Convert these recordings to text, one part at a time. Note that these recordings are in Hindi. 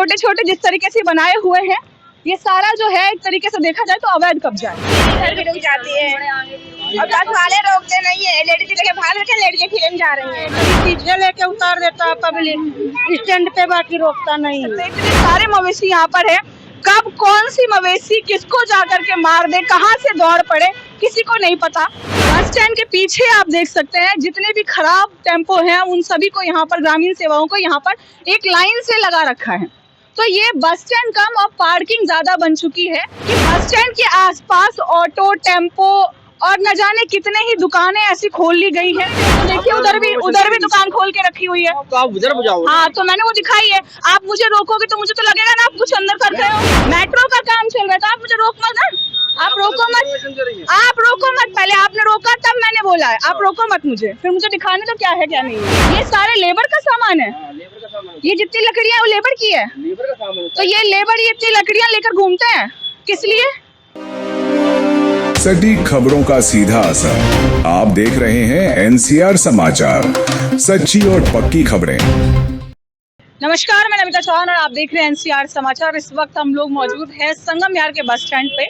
छोटे छोटे जिस तरीके से बनाए हुए हैं, ये सारा जो है एक तरीके से देखा जाए तो अवैध कब्जा है। इधर भी रुक जाती है और बस वाले रोकते नहीं है। लेडीज लेके भाग के लेडीज फिर जा रही है, पीछे लेके उतार देता है पब्लिक स्टैंड पे, बाकी रोकता नहीं। इतने सारे मवेशी यहाँ पर है, कब कौन सी मवेशी किसको जाकर के मार दे, कहाँ से दौड़ पड़े, किसी को नहीं पता। बस स्टैंड के पीछे आप देख सकते हैं जितने भी खराब टेम्पो हैं उन सभी को यहाँ पर, ग्रामीण सेवाओं को यहाँ पर एक लाइन से लगा रखा है। तो ये बस स्टैंड कम और पार्किंग ज्यादा बन चुकी है कि बस स्टैंड के आसपास ऑटो, टेम्पो और न जाने कितने ही दुकानें ऐसी खोल ली गई है। तो देखिए उधर भी दुकान खोल के रखी हुई है। तो आप उधर बजाओ। हाँ, तो मैंने वो दिखाई है। आप मुझे रोकोगे तो मुझे तो लगेगा ना आप कुछ अंदर कर रहे हो। मेट्रो का काम चल रहा है तो आप मुझे रोक मत ना, आप रोको मत। पहले आपने रोका तब मैंने बोला है, आप रोको मत मुझे, फिर मुझे दिखाने तो क्या है क्या नहीं है। ये सारे लेबर का सामान है, ये जितनी लकड़ियाँ वो लेबर की है। तो ये लेबर ये इतनी लकड़ियाँ लेकर घूमते हैं किस लिए? सटीक खबरों का सीधा असर। आप देख रहे हैं एनसीआर समाचार, सच्ची और पक्की खबरें। नमस्कार, मैं नमिता चौहान और आप देख रहे हैं एनसीआर समाचार। इस वक्त हम लोग मौजूद हैं संगम विहार के बस स्टैंड पे।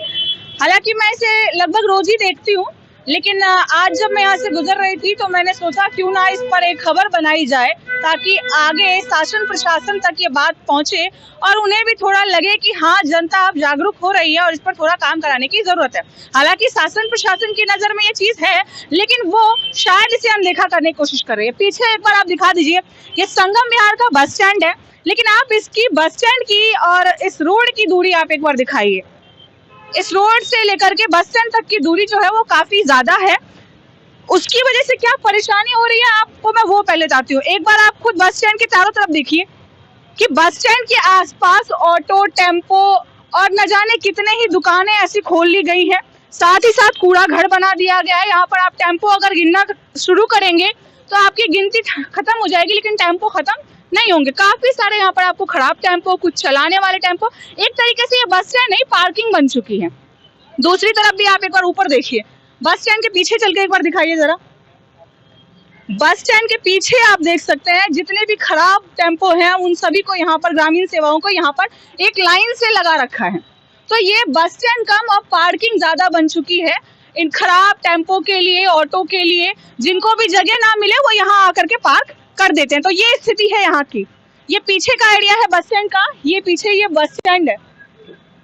हालांकि मैं इसे लगभग रोज ही देखती हूँ, लेकिन आज जब मैं यहाँ से गुजर रही थी तो मैंने सोचा क्यों ना इस पर एक खबर बनाई जाए ताकि आगे शासन प्रशासन तक ये बात पहुँचे और उन्हें भी थोड़ा लगे कि हाँ, जनता अब जागरूक हो रही है और इस पर थोड़ा काम कराने की जरूरत है। हालांकि शासन प्रशासन की नजर में ये चीज है, लेकिन वो शायद इसे अनदेखा करने की कोशिश कर रही है। पीछे एक बार आप दिखा दीजिए, ये संगम विहार का बस स्टैंड है, लेकिन आप इसकी बस स्टैंड की और इस रोड की दूरी आप एक बार दिखाइए। इस रोड से लेकर के बस स्टैंड तक की दूरी जो है वो काफी ज्यादा है। उसकी वजह से क्या परेशानी हो रही है आपको, मैं वो पहले चाहती हूँ। एक बार आप खुद बस स्टैंड के चारों तरफ देखिए कि बस स्टैंड के आसपास ऑटो, टेम्पो और न जाने कितने ही दुकानें ऐसी खोल ली गई हैं। साथ ही साथ कूड़ा घर बना दिया गया है। यहाँ पर आप टेम्पो अगर गिनना शुरू करेंगे तो आपकी गिनती खत्म हो जाएगी, लेकिन टेम्पो खत्म नहीं होंगे। काफी सारे यहाँ पर आपको खराब टेम्पो, कुछ चलाने वाले टेम्पो। एक तरीके से ये बस स्टैंड नहीं, पार्किंग बन चुकी है। दूसरी तरफ भी आप एक बार ऊपर देखिए, बस स्टैंड के पीछे चल के एक बार दिखाइए जरा। बस स्टैंड के पीछे आप देख सकते हैं जितने भी खराब टेम्पो हैं उन सभी को यहाँ पर, ग्रामीण सेवाओं को यहाँ पर एक लाइन से लगा रखा है। तो ये बस स्टैंड कम और पार्किंग ज्यादा बन चुकी है इन खराब टेम्पो के लिए, ऑटो के लिए। जिनको भी जगह ना मिले वो यहाँ आकर के पार्क कर देते हैं। तो ये स्थिति है यहाँ की। ये पीछे का एरिया है बस स्टैंड का, ये पीछे ये बस स्टैंड है,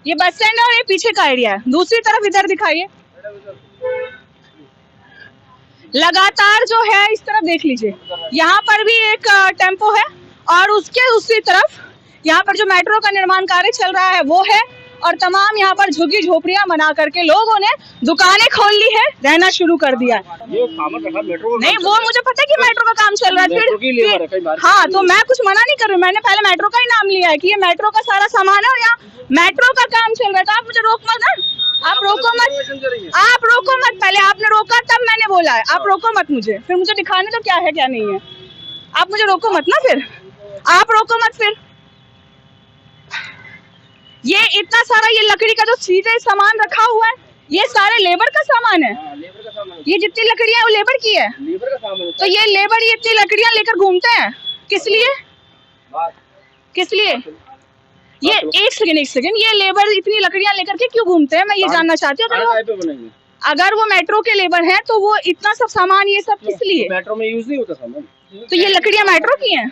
ये बस स्टैंड है और ये पीछे का एरिया है। दूसरी तरफ इधर दिखाइए, लगातार जो है इस तरफ देख लीजिए, यहाँ पर भी एक टेम्पो है और उसके दूसरी तरफ यहाँ पर जो मेट्रो का निर्माण कार्य चल रहा है वो है। और तमाम यहाँ पर झुग्गी झोपड़ियां बना करके लोगों ने दुकानें खोल ली है, रहना शुरू कर दिया है। ये मेट्रो नहीं, वो मुझे पता है कि मेट्रो का काम चल रहा है। फिर हाँ, तो मैं कुछ मना नहीं कर रही हूँ, मैंने पहले मेट्रो का ही नाम लिया है कि ये मेट्रो का सारा सामान है और यहाँ मेट्रो का काम चल रहा है। तो आप मुझे रोक मत ना, आप रोको मत। पहले आपने रोका तब मैंने बोला है, आप रोको मत मुझे, फिर मुझे दिखाने तो क्या है क्या नहीं है। आप मुझे रोको मत ना, फिर आप रोको मत। फिर ये इतना सारा ये लकड़ी का जो सीधे सामान रखा हुआ है, ये सारे लेबर का सामान है। ये जितनी लकड़ियाँ वो लेबर की है। तो ये लेबर ये इतनी लकड़ियाँ लेकर घूमते हैं किस लिए? ये एक सेकंड, ये लेबर इतनी लकड़ियाँ लेकर के क्यों घूमते हैं, मैं ये जानना चाहती हूँ। अगर वो मेट्रो के लेबर हैं तो वो इतना सब सामान ये सब किस लिए? मेट्रो में यूज नहीं होता सामान। तो ये लकड़ियाँ मेट्रो की हैं?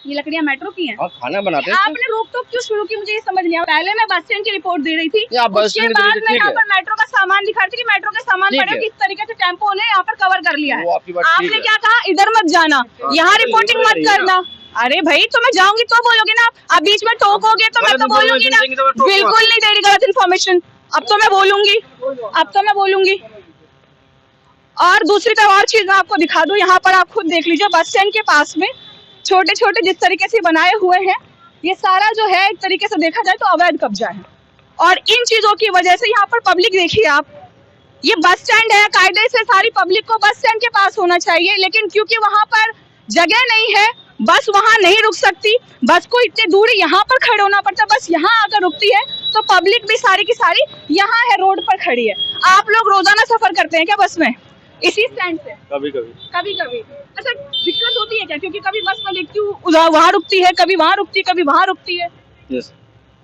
ये लकड़ियाँ मेट्रो की हैं? और खाना बनाते हैं। आपने रोक टोक क्यों शुरू की, मुझे ये समझ नहीं आया। पहले मैं बस स्टैंड की रिपोर्ट दे रही थी, उसके बाद मैं यहाँ पर मेट्रो का सामान दिखा रही थी कि मेट्रो के सामान पड़े किस तरीके से टेम्पो ने यहाँ पर कवर कर लिया है। आपने क्या कहा, इधर मत जाना, यहाँ रिपोर्टिंग मत करना। अरे भाई, तो मैं जाऊंगी तो बोलोगे ना, आप बीच में टोकोगे तो मैं तो बोलूंगी ना। बिल्कुल नहीं दे रही गलत इन्फॉर्मेशन, अब तो मैं बोलूंगी। और दूसरी तरफ और चीज मैं आपको दिखा दूं, यहाँ पर आप खुद देख लीजिए, बस स्टैंड के पास में छोटे छोटे जिस तरीके से बनाए हुए हैं, ये सारा जो है एक तरीके से देखा जाए तो अवैध कब्जा है। और इन चीजों की वजह से यहाँ पर पब्लिक देखिए आप, ये बस स्टैंड है, कायदे से सारी पब्लिक को बस स्टैंड के पास होना चाहिए, लेकिन क्योंकि वहां पर जगह नहीं है, बस वहां नहीं रुक सकती, बस को इतनी दूरी यहाँ पर खड़े होना पड़ता है, बस यहाँ आकर रुकती है, तो पब्लिक भी सारी की सारी यहाँ है, रोड पर खड़ी है। आप लोग रोजाना सफर करते हैं क्या बस में, इसी स्टैंड से? कभी कभी। अच्छा, दिक्कत होती है क्या? क्योंकि कभी बस में देखती हूँ वहाँ रुकती है, कभी वहाँ रुकती है, कभी वहाँ रुकती है। यस,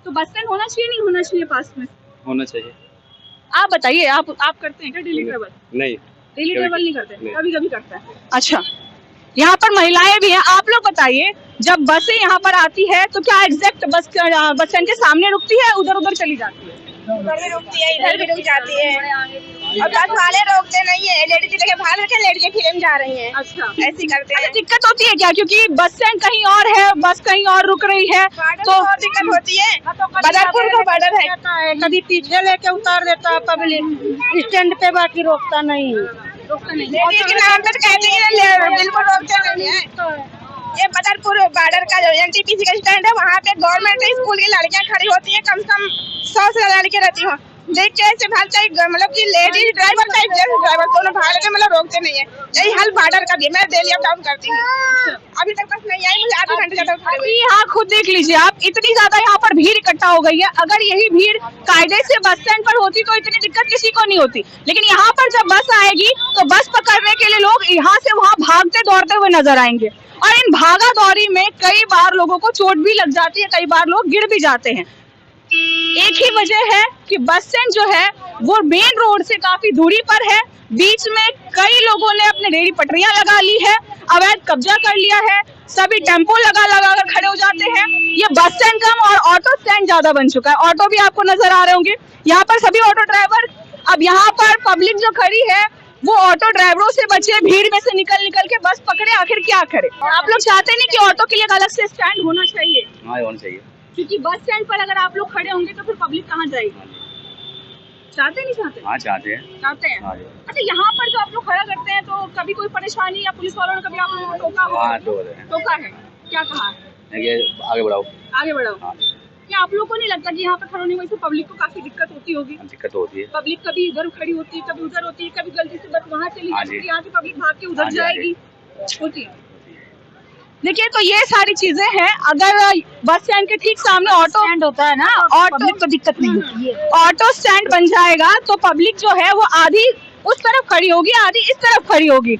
तो बस स्टैंड होना चाहिए नहीं होना चाहिए पास में? होना चाहिए। आप बताइए, आप करते हैं क्या डेली ट्रेवल? नहीं, डेली कभी- ट्रेवल नहीं करते, नहीं। कभी कभी करते हैं। अच्छा, यहाँ पर महिलाएं भी हैं, आप लोग बताइए, जब बसें यहाँ पर आती है तो क्या एग्जैक्ट बस स्टैंड के सामने रुकती है, उधर उधर चली जाती है? उधर भी रुकती है, इधर भी रुक जाती है, और बस वाले रोकते नहीं है, लेडीज लेके भाग के लेडीज फिल्म जा रही हैं। अच्छा, ऐसी करते अच्छा, हैं। दिक्कत होती है क्या? क्योंकि बस स्टैंड कहीं और है, बस कहीं और रुक रही है, तो बहुत दिक्कत होती है। बदरपुर का बॉर्डर है। कभी पीछे लेके उतार देता है पब्लिक स्टैंड पे, बाकी रोकता नहीं है। रोकता नहीं। लेडीज के नाम पे तो कहते हैं बिल्कुल रोकते नहीं है। ये बदरपुर बॉर्डर का जो एनटीपीसी का स्टैंड है, वहाँ पे गवर्नमेंट स्कूल की लड़कियाँ खड़ी होती हैं, कम से कम 100 से ज्यादा लड़कियाँ रहती हूँ। देख के ऐसे भागता है, मतलब कि लेडीज ड्राइवर का जेंट्स ड्राइवर दोनों भाग के मतलब रोकते नहीं है। यही हाल बॉर्डर का भी, मैं डेली अप डाउन करती हूँ। अभी तक बस नहीं आई, मुझे आधे घंटे ज्यादा खड़े हुए। अभी यहाँ खुद देख लीजिए आप, इतनी ज्यादा यहाँ पर भीड़ इकट्ठा हो गई है। अगर यही भीड़ कायदे से बस स्टैंड पर होती तो इतनी दिक्कत किसी को नहीं होती, लेकिन यहाँ पर जब बस आएगी तो बस पकड़ने के लिए लोग यहाँ से वहाँ भागते दौड़ते हुए नजर आएंगे, और इन भागा दौड़ी में कई बार लोगों को चोट भी लग जाती है, कई बार लोग गिर भी जाते हैं। एक ही वजह है कि बस स्टैंड जो है वो मेन रोड से काफी दूरी पर है, बीच में कई लोगों ने अपने रेहड़ी पटरियां लगा ली है, अवैध कब्जा कर लिया है, सभी टेम्पो लगा कर खड़े हो जाते हैं। ये बस स्टैंड कम और ऑटो स्टैंड ज्यादा बन चुका है। ऑटो भी आपको नजर आ रहे होंगे यहाँ पर, सभी ऑटो ड्राइवर, अब यहाँ पर पब्लिक जो खड़ी है वो ऑटो ड्राइवरों से बचे, भीड़ में से निकल के बस पकड़े, आखिर क्या करे? आप लोग चाहते नहीं कि ऑटो के लिए एक अलग से स्टैंड होना चाहिए? हाँ, होना चाहिए। क्योंकि बस स्टैंड पर अगर आप लोग खड़े होंगे तो फिर पब्लिक कहाँ जाएगी? चाहते नहीं चाहते? हाँ, चाहते हैं। चाहते हैं। हाँ जी। अच्छा, यहाँ पर जो आप लोग खड़ा करते हैं तो कभी कोई परेशानी या पुलिस वालों ने कभी आप लोगों को टोका हो? हाँ, टोका है, क्या कहा है? ये आगे बढ़ाओ। आगे बढ़ाओ। हाँ, क्या आप लोगों को नहीं लगता कि यहाँ पर खड़े होने में पब्लिक को काफी दिक्कत होती होगी? दिक्कत होती है। पब्लिक कभी इधर खड़ी होती है, कभी उधर होती है, कभी गलती से बस वहाँ चली हाँ जाती है, जी। यहाँ की पब्लिक भाग के उधर हाँ जी, हाँ जी। जाएगी, होती है। देखिए, तो ये सारी चीजें हैं। अगर बस स्टैंड के ठीक सामने ऑटो स्टैंड होता है ना, ऑटो को दिक्कत नहीं होती है, ऑटो स्टैंड बन जाएगा तो पब्लिक जो है वो आधी उस तरफ खड़ी होगी, आधी इस तरफ खड़ी होगी।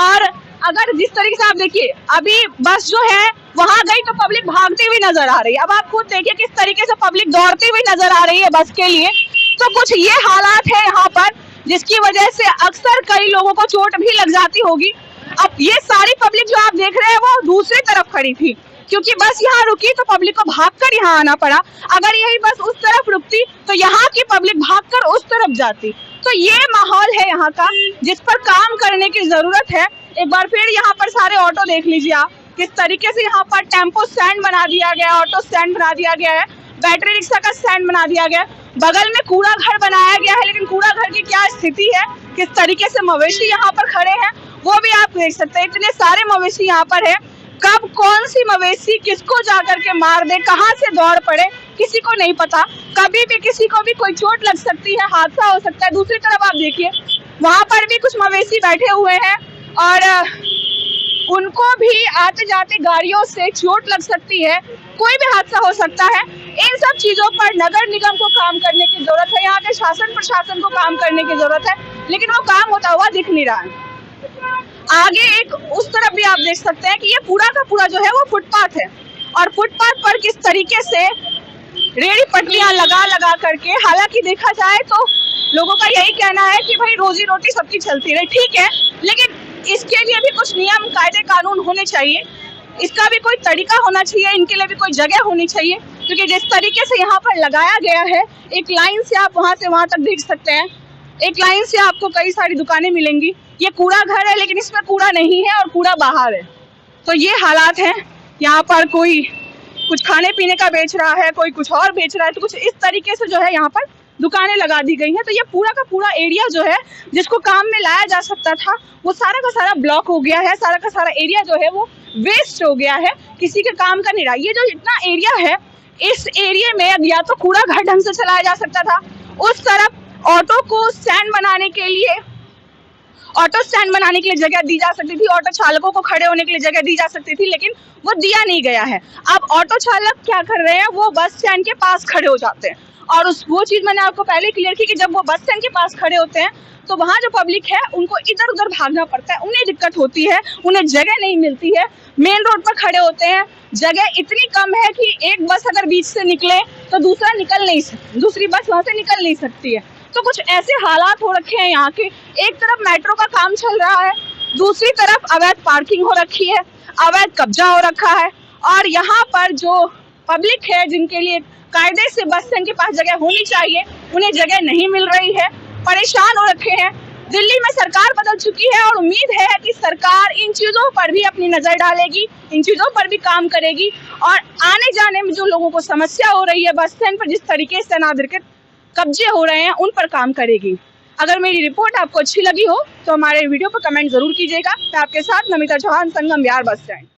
और अगर जिस तरीके से आप देखिए, अभी बस जो है वहां गई तो पब्लिक भागती हुई नजर आ रही है। अब आप खुद देखिए किस तरीके से पब्लिक दौड़ती हुई नजर आ रही है बस के लिए। तो कुछ ये हालात है यहाँ पर, जिसकी वजह से अक्सर कई लोगों को चोट भी लग जाती होगी। अब ये सारी पब्लिक जो आप देख रहे हैं वो दूसरी तरफ खड़ी थी, क्योंकि बस यहाँ रुकी तो पब्लिक को भागकर यहाँ आना पड़ा। अगर यही बस उस तरफ रुकती तो यहाँ की पब्लिक भागकर उस तरफ जाती। तो ये माहौल है यहाँ का, जिस पर काम करने की जरूरत है। एक बार फिर यहाँ पर सारे ऑटो देख लीजिए आप, किस तरीके से यहाँ पर टेम्पो स्टैंड बना दिया गया है, ऑटो स्टैंड बना दिया गया है, बैटरी रिक्शा का स्टैंड बना दिया गया है, बगल में कूड़ा घर बनाया गया है। लेकिन कूड़ा घर की क्या स्थिति है, किस तरीके से मवेशी यहाँ पर खड़े हैं, वो भी आप देख सकते हैं। इतने सारे मवेशी यहाँ पर है, कब कौन सी मवेशी किसको जाकर के मार दे, कहाँ से दौड़ पड़े, किसी को नहीं पता। कभी भी किसी को भी कोई चोट लग सकती है, हादसा हो सकता है। दूसरी तरफ आप देखिए, वहाँ पर भी कुछ मवेशी बैठे हुए हैं और उनको भी आते जाते गाड़ियों से चोट लग सकती है, कोई भी हादसा हो सकता है। इन सब चीजों पर नगर निगम को काम करने की जरूरत है, यहाँ के शासन प्रशासन को काम करने की जरूरत है, लेकिन वो काम होता हुआ दिख नहीं रहा है। आगे एक उस तरफ भी आप देख सकते हैं कि ये पूरा का पूरा जो है वो फुटपाथ है, और फुटपाथ पर किस तरीके से रेहड़ी पटरियां लगा करके, हालांकि देखा जाए तो लोगों का यही कहना है कि भाई रोजी रोटी सबकी चलती रहे, ठीक है, लेकिन इसके लिए भी कुछ नियम कायदे कानून होने चाहिए, इसका भी कोई तरीका होना चाहिए, इनके लिए भी कोई जगह होनी चाहिए। क्योंकि जिस तरीके से यहाँ पर लगाया गया है, एक लाइन से आप वहाँ से वहाँ तक देख सकते हैं, एक लाइन से आपको कई सारी दुकानें मिलेंगी। ये कूड़ा घर है लेकिन इसमें कूड़ा नहीं है और कूड़ा बाहर है। तो ये हालात हैं यहाँ पर, कोई कुछ खाने पीने का बेच रहा है, कोई कुछ और बेच रहा है, तो कुछ इस तरीके से जो है यहाँ पर दुकानें लगा दी गई हैं। तो ये पूरा का पूरा एरिया जो है जिसको काम में लाया जा सकता था वो सारा का सारा ब्लॉक हो गया है, सारा का सारा एरिया जो है वो वेस्ट हो गया है, किसी के काम का नहीं रहा। ये जो इतना एरिया है, इस एरिया में या तो कूड़ा घर ढंग से चलाया जा सकता था, उस तरफ ऑटो को स्टैंड बनाने के लिए, ऑटो स्टैंड बनाने के लिए जगह दी जा सकती थी, ऑटो चालकों को खड़े होने के लिए जगह दी जा सकती थी, लेकिन वो दिया नहीं गया है। अब ऑटो चालक क्या कर रहे हैं, वो बस स्टैंड के पास खड़े हो जाते हैं और वो चीज़ मैंने आपको पहले क्लियर की कि जब वो बस स्टैंड के पास खड़े होते हैं तो वहाँ जो पब्लिक है उनको इधर उधर भागना पड़ता है, उन्हें दिक्कत होती है, उन्हें जगह नहीं मिलती है। मेन रोड पर खड़े होते हैं, जगह इतनी कम है कि एक बस अगर बीच से निकले तो दूसरी बस वहाँ से निकल नहीं सकती है। तो कुछ ऐसे हालात हो रखे हैं यहाँ के, एक तरफ मेट्रो का काम चल रहा है, दूसरी तरफ अवैध पार्किंग हो रखी है, अवैध कब्जा हो रखा है, और यहाँ पर जो पब्लिक है जिनके लिए कायदे से बस स्टैंड के पास जगह होनी चाहिए, उन्हें जगह नहीं मिल रही है, परेशान हो रखे हैं। दिल्ली में सरकार बदल चुकी है और उम्मीद है कि सरकार इन चीज़ों पर भी अपनी नज़र डालेगी, इन चीज़ों पर भी काम करेगी और आने जाने में जो लोगों को समस्या हो रही है बस स्टैंड पर जिस तरीके से अनाधिकृत कब्जे हो रहे हैं उन पर काम करेगी। अगर मेरी रिपोर्ट आपको अच्छी लगी हो तो हमारे वीडियो पर कमेंट जरूर कीजिएगा। मैं आपके साथ नमिता चौहान, संगम विहार बस स्टैंड।